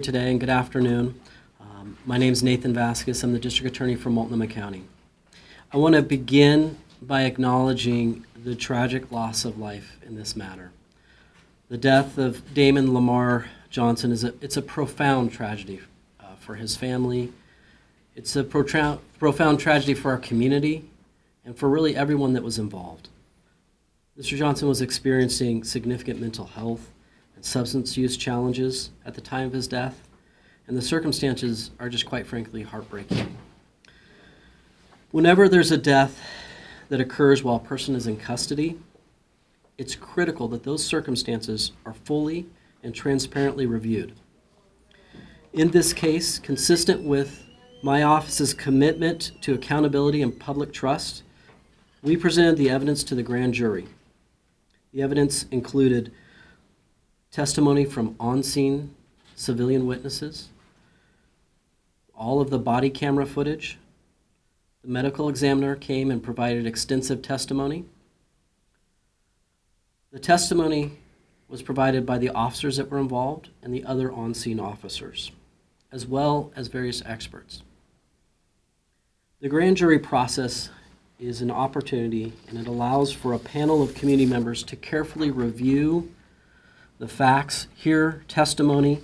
Today and good afternoon. My name is Nathan Vasquez. I'm the District Attorney for Multnomah County. I want to begin by acknowledging the tragic loss of life in this matter. The death of Damon Johnson it's a profound tragedy for his family. It's a profound tragedy for our community and for really everyone that was involved. Mr. Johnson was experiencing significant mental health and substance use challenges at the time of his death, and the circumstances are just quite frankly heartbreaking. Whenever there's a death that occurs while a person is in custody, it's critical that those circumstances are fully and transparently reviewed. In this case, consistent with my office's commitment to accountability and public trust, we presented the evidence to the grand jury. The evidence included testimony from on-scene civilian witnesses, all of the body camera footage. The medical examiner came and provided extensive testimony. The testimony was provided by the officers that were involved and the other on-scene officers, as well as various experts. The grand jury process is an opportunity, and it allows for a panel of community members to carefully review the facts, hear testimony,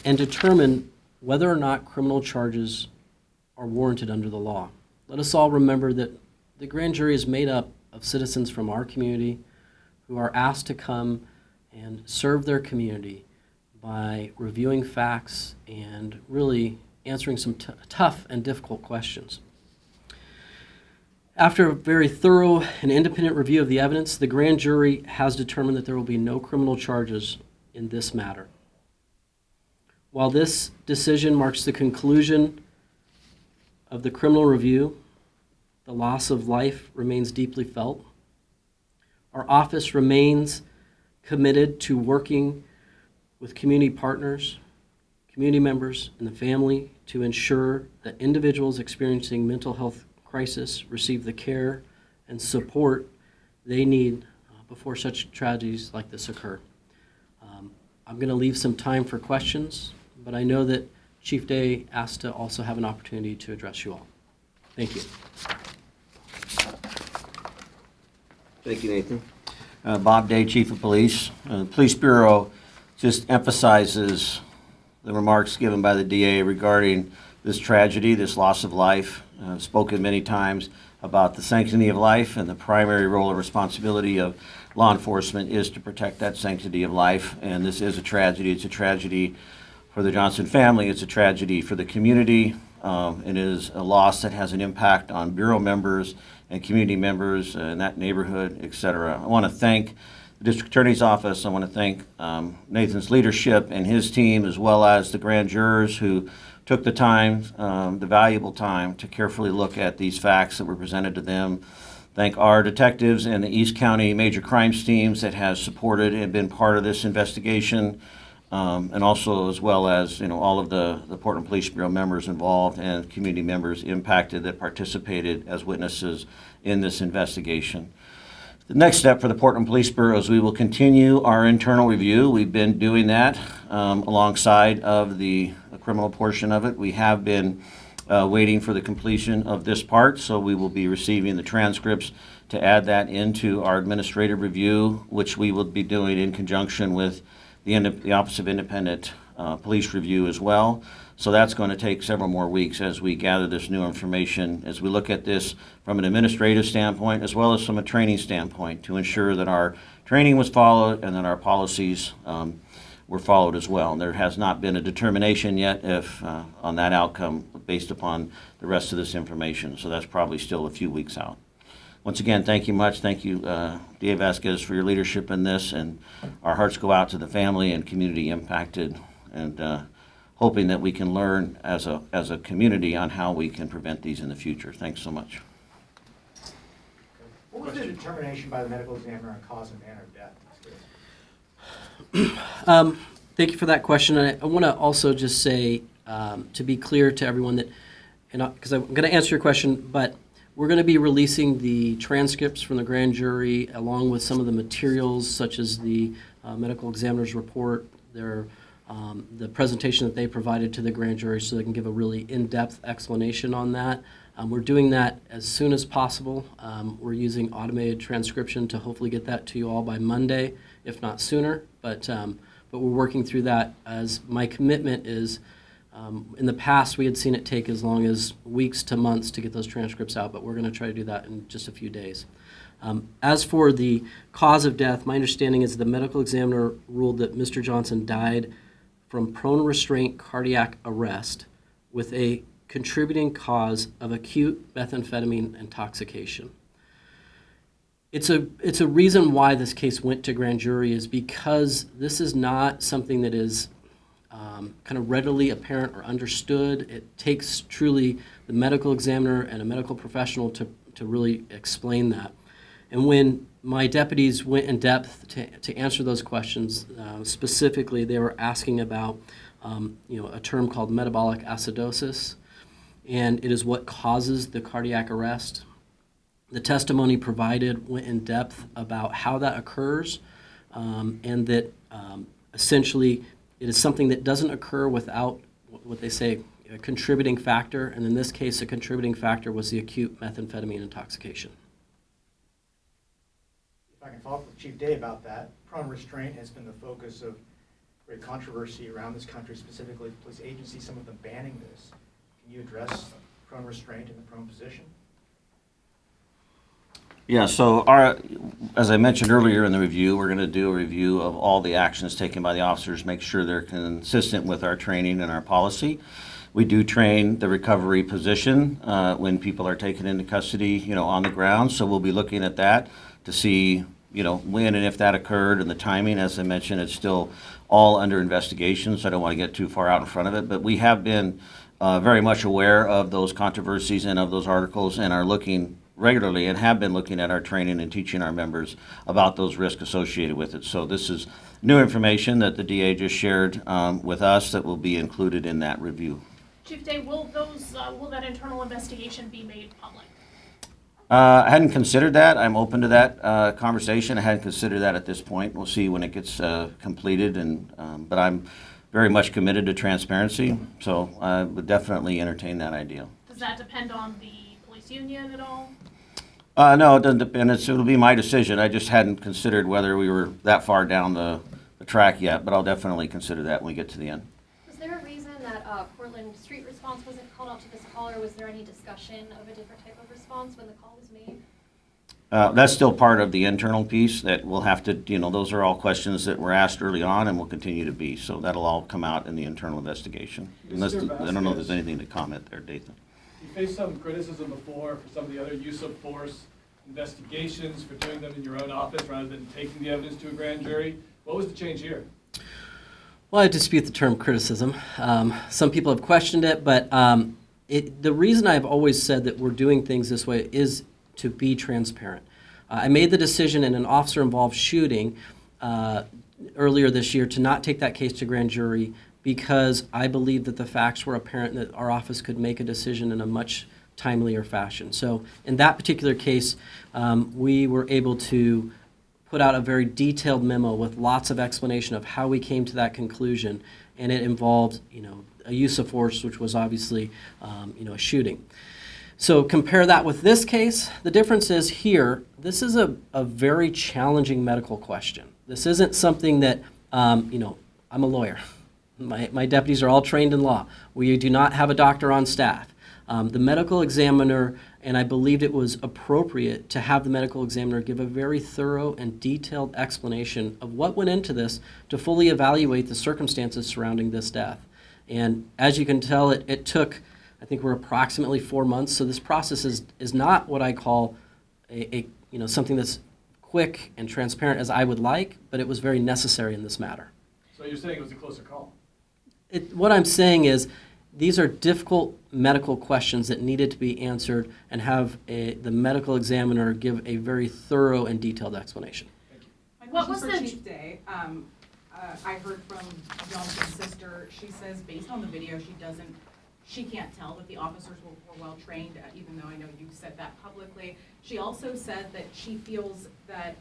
and determine whether or not criminal charges are warranted under the law. Let us all remember that the grand jury is made up of citizens from our community who are asked to come and serve their community by reviewing facts and really answering some tough and difficult questions. After a very thorough and independent review of the evidence, the grand jury has determined that there will be no criminal charges in this matter. While this decision marks the conclusion of the criminal review, the loss of life remains deeply felt. Our office remains committed to working with community partners, community members, and the family to ensure that individuals experiencing mental health crisis receive the care and support they need before such tragedies like this occur. I'm going to leave some time for questions, but I know that Chief Day asked to also have an opportunity to address you all. Thank you. Thank you, Nathan. Bob Day, Chief of Police. The Police Bureau just emphasizes the remarks given by the DA regarding this tragedy, this loss of life. I've spoken many times about the sanctity of life, and the primary role and responsibility of law enforcement is to protect that sanctity of life. And this is a tragedy. It's a tragedy for the Johnson family. It's a tragedy for the community. It is a loss that has an impact on Bureau members and community members in that neighborhood, et cetera. I want to thank the District Attorney's Office. I want to thank Nathan's leadership and his team, as well as the grand jurors who took the time, the valuable time, to carefully look at these facts that were presented to them. Thank our detectives and the East County Major Crimes teams that has supported and been part of this investigation, and also as well as all of the Portland Police Bureau members involved and community members impacted that participated as witnesses in this investigation. The next step for the Portland Police Bureau is we will continue our internal review. We've been doing that alongside of the criminal portion of it. We have been waiting for the completion of this part, so we will be receiving the transcripts to add that into our administrative review, which we will be doing in conjunction with the Office of Independent Police Review as well. So that's going to take several more weeks as we gather this new information, as we look at this from an administrative standpoint as well as from a training standpoint, to ensure that our training was followed and that our policies were followed as well. And there has not been a determination yet if on that outcome based upon the rest of this information. So that's probably still a few weeks out. Once again, thank you much. Thank you, DA Vasquez, for your leadership in this, and our hearts go out to the family and community impacted, and hoping that we can learn as a community on how we can prevent these in the future. Thanks so much. What was the determination by the medical examiner on cause and manner of death? Thank you for that question. I want to also just say, to be clear to everyone that, because I'm going to answer your question, but we're going to be releasing the transcripts from the grand jury along with some of the materials such as the medical examiner's report, their the presentation that they provided to the grand jury so they can give a really in-depth explanation on that. We're doing that as soon as possible. We're using automated transcription to hopefully get that to you all by Monday, if not sooner. But we're working through that, as my commitment is, in the past we had seen it take as long as weeks to months to get those transcripts out, but we're going to try to do that in just a few days. As for the cause of death, my understanding is the medical examiner ruled that Mr. Johnson died from prone restraint cardiac arrest with a contributing cause of acute methamphetamine intoxication. It's a reason why this case went to grand jury is because this is not something that is kind of readily apparent or understood. It takes truly the medical examiner and a medical professional to really explain that. And when my deputies went in depth to answer those questions, specifically they were asking about a term called metabolic acidosis, and it is what causes the cardiac arrest. The testimony provided went in depth about how that occurs, and that essentially it is something that doesn't occur without what they say a contributing factor, and in this case a contributing factor was the acute methamphetamine intoxication. If I can follow up with Chief Day about that, prone restraint has been the focus of great controversy around this country, specifically police agencies, some of them banning this. Can you address prone restraint in the prone position? Yeah, so as I mentioned earlier in the review, we're going to do a review of all the actions taken by the officers, make sure they're consistent with our training and our policy. We do train the recovery position when people are taken into custody, on the ground. So we'll be looking at that to see, when and if that occurred and the timing. As I mentioned, it's still all under investigation, so I don't want to get too far out in front of it. But we have been very much aware of those controversies and of those articles, and are looking regularly and have been looking at our training and teaching our members about those risks associated with it. So this is new information that the DA just shared with us that will be included in that review. Chief Day, will that internal investigation be made public? I hadn't considered that. I'm open to that conversation. I hadn't considered that at this point. We'll see when it gets completed, but I'm very much committed to transparency, so I would definitely entertain that idea. Does that depend on the police union at all? No, it doesn't depend. It'll be my decision. I just hadn't considered whether we were that far down the track yet, but I'll definitely consider that when we get to the end. Was there a reason that Portland Street Response wasn't called out to this call, or was there any discussion of a different type of response when the call was made? That's still part of the internal piece that we'll have to, those are all questions that were asked early on and will continue to be. So that'll all come out in the internal investigation. Unless, I don't know if there's anything to comment there, Dathan. You faced some criticism before for some of the other use of force investigations, for doing them in your own office rather than taking the evidence to a grand jury. What was the change here? Well, I dispute the term criticism. Some people have questioned it, but the reason I've always said that we're doing things this way is to be transparent. I made the decision in an officer-involved shooting earlier this year to not take that case to grand jury because I believe that the facts were apparent that our office could make a decision in a much timelier fashion. So in that particular case, we were able to put out a very detailed memo with lots of explanation of how we came to that conclusion, and it involved, a use of force, which was obviously, a shooting. So compare that with this case. The difference is here, this is a very challenging medical question. This isn't something that, I'm a lawyer. My deputies are all trained in law. We do not have a doctor on staff. The medical examiner, and I believed it was appropriate to have the medical examiner give a very thorough and detailed explanation of what went into this to fully evaluate the circumstances surrounding this death. And as you can tell, it took, I think we're approximately 4 months, so this process is not what I call something that's quick and transparent as I would like, but it was very necessary in this matter. So you're saying it was a closer call? What I'm saying is these are difficult medical questions that needed to be answered and have the medical examiner give a very thorough and detailed explanation. Thank you. My What question was for the- Chief Day. I heard from Johnson's sister. She says based on the video, she can't tell that the officers were well trained, even though I know you said that publicly. She also said that she feels that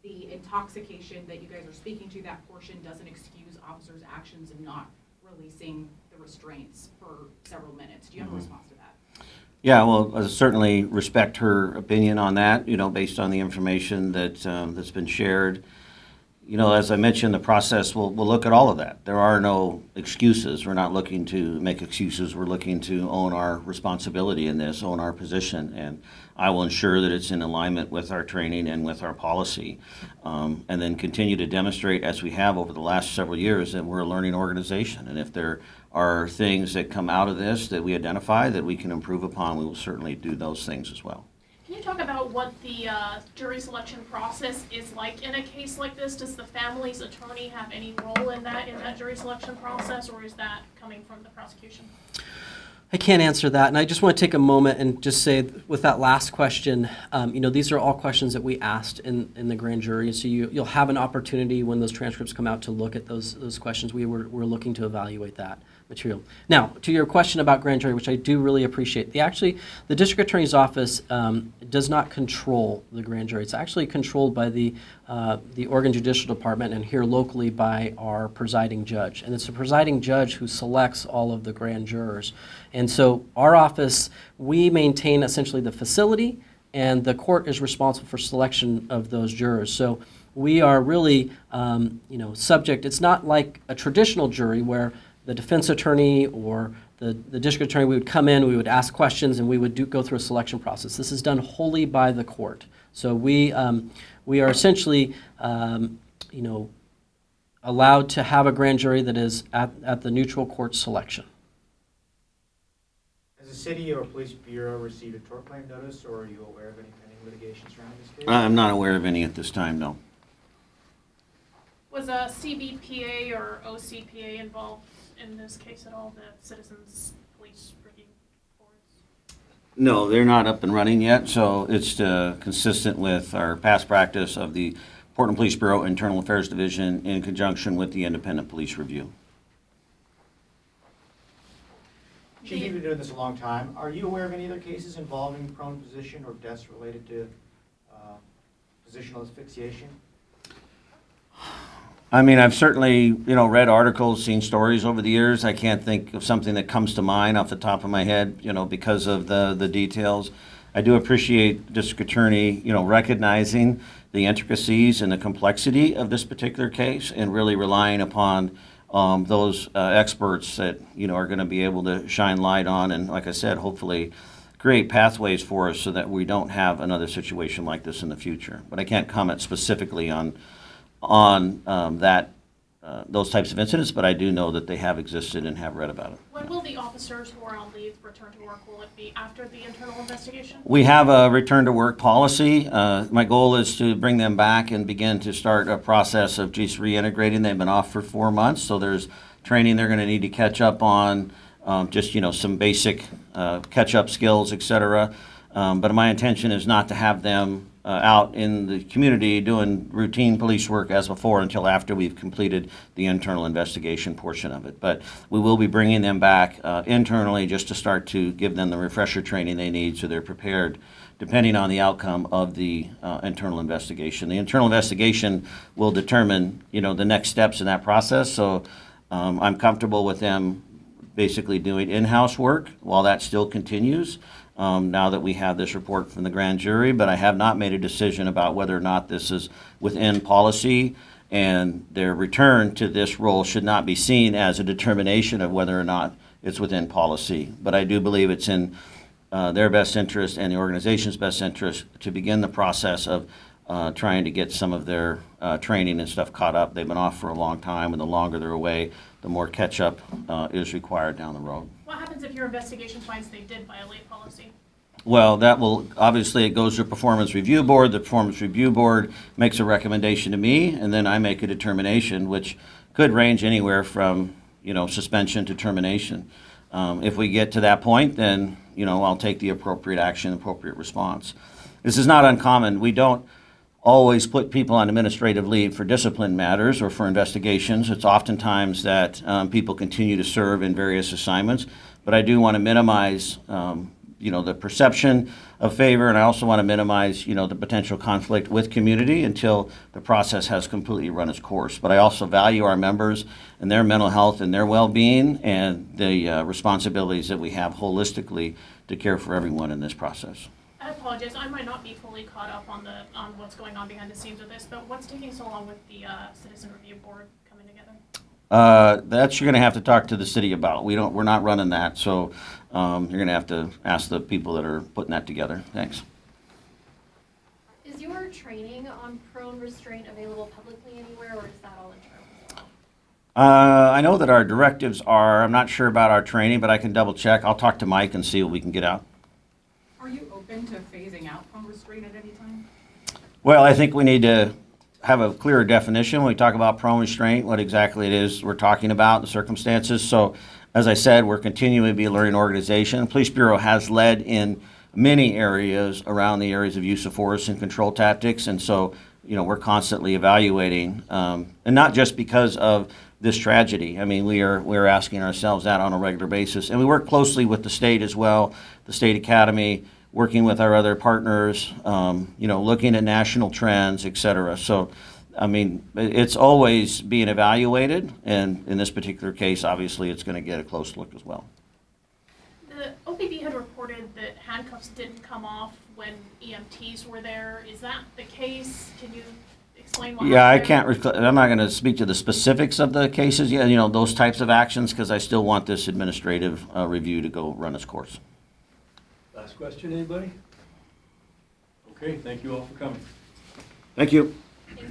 the intoxication that you guys are speaking to, that portion doesn't excuse officer's actions in not releasing the restraints for several minutes. Do you have a response to that? Yeah, well, I certainly respect her opinion on that, based on the information that's been shared. As I mentioned, the process will look at all of that. There are no excuses. We're not looking to make excuses. We're looking to own our responsibility in this, own our position, and I will ensure that it's in alignment with our training and with our policy, and then continue to demonstrate, as we have over the last several years, that we're a learning organization. And if there are things that come out of this that we identify that we can improve upon, we will certainly do those things as well. Can you talk about what the jury selection process is like in a case like this? Does the family's attorney have any role in that jury selection process, or is that coming from the prosecution? I can't answer that, and I just want to take a moment and just say, with that last question, these are all questions that we asked in the grand jury, so you'll have an opportunity when those transcripts come out to look at those questions. We're looking to evaluate that material. Now, to your question about grand jury, which I do really appreciate, the district attorney's office does not control the grand jury. It's actually controlled by the Oregon Judicial Department, and here locally by our presiding judge. And it's the presiding judge who selects all of the grand jurors. And so our office, we maintain essentially the facility, and the court is responsible for selection of those jurors. So we are really, subject. It's not like a traditional jury where the defense attorney or the district attorney, we would come in, we would ask questions, and we would go through a selection process. This is done wholly by the court. So we are essentially, allowed to have a grand jury that is at the neutral court selection. Has the city or police bureau received a tort claim notice, or are you aware of any pending litigation surrounding this case? I'm not aware of any at this time, no. Was a CBPA or OCPA involved in this case at all, the Citizens Police Review Boards? No, they're not up and running yet, so it's consistent with our past practice of the Portland Police Bureau Internal Affairs Division in conjunction with the Independent Police Review. Chief, you've been doing this a long time. Are you aware of any other cases involving prone position or deaths related to positional asphyxiation? I mean, I've certainly, read articles, seen stories over the years. I can't think of something that comes to mind off the top of my head, because of the details. I do appreciate District Attorney, recognizing the intricacies and the complexity of this particular case and really relying upon those experts that, are going to be able to shine light on and, like I said, hopefully create pathways for us so that we don't have another situation like this in the future. But I can't comment specifically on those types of incidents, but I do know that they have existed and have read about it. When will the officers who are on leave return to work? Will it be after the internal investigation? We have a return to work policy. My goal is to bring them back and begin to start a process of just reintegrating. They've been off for 4 months, so there's training they're going to need to catch up on, some basic catch-up skills, et cetera. But my intention is not to have them out in the community doing routine police work as before until after we've completed the internal investigation portion of it. But we will be bringing them back internally just to start to give them the refresher training they need so they're prepared depending on the outcome of the internal investigation. The internal investigation will determine, the next steps in that process. So I'm comfortable with them basically doing in-house work while that still continues. Now that we have this report from the grand jury, but I have not made a decision about whether or not this is within policy, and their return to this role should not be seen as a determination of whether or not it's within policy. But I do believe it's in their best interest and the organization's best interest to begin the process of trying to get some of their training and stuff caught up. They've been off for a long time, and the longer they're away, the more catch-up is required down the road. What happens if your investigation finds they did violate policy? Well, that will, obviously, it goes to a performance review board. The performance review board makes a recommendation to me, and then I make a determination, which could range anywhere from, suspension to termination. If we get to that point, then, I'll take the appropriate action, appropriate response. This is not uncommon. We don't always put people on administrative leave for discipline matters or for investigations. It's oftentimes that people continue to serve in various assignments, but I do want to minimize the perception of favor, and I also want to minimize, the potential conflict with community until the process has completely run its course. But I also value our members and their mental health and their well-being and the responsibilities that we have holistically to care for everyone in this process. I apologize, I might not be fully caught up on what's going on behind the scenes with this, but what's taking so long with the Citizen Review Board coming together? That you're going to have to talk to the city about. We're not running that, so you're going to have to ask the people that are putting that together. Thanks. Is your training on prone restraint available publicly anywhere, or is that all internal as well? I know that our directives are. I'm not sure about our training, but I can double check. I'll talk to Mike and see what we can get out. Are you open to phasing out prone restraint at any time? Well, I think we need to have a clearer definition when we talk about prone restraint, what exactly it is we're talking about, the circumstances. So, as I said, we're continuing to be a learning organization. The Police Bureau has led in many areas around the areas of use of force and control tactics, and so, we're constantly evaluating, and not just because of this tragedy. I mean, we're asking ourselves that on a regular basis, and we work closely with the state as well, the state academy, working with our other partners, looking at national trends, et cetera. So, I mean, it's always being evaluated, and in this particular case, obviously, it's going to get a close look as well. The OPB had reported that handcuffs didn't come off when EMTs were there. Is that the case? Can you explain what Yeah, I happened? can't, I'm not going to speak to the specifics of the cases yet, those types of actions, because I still want this administrative review to go run its course. Last question, anybody? Okay, thank you all for coming. Thank you. Thank you.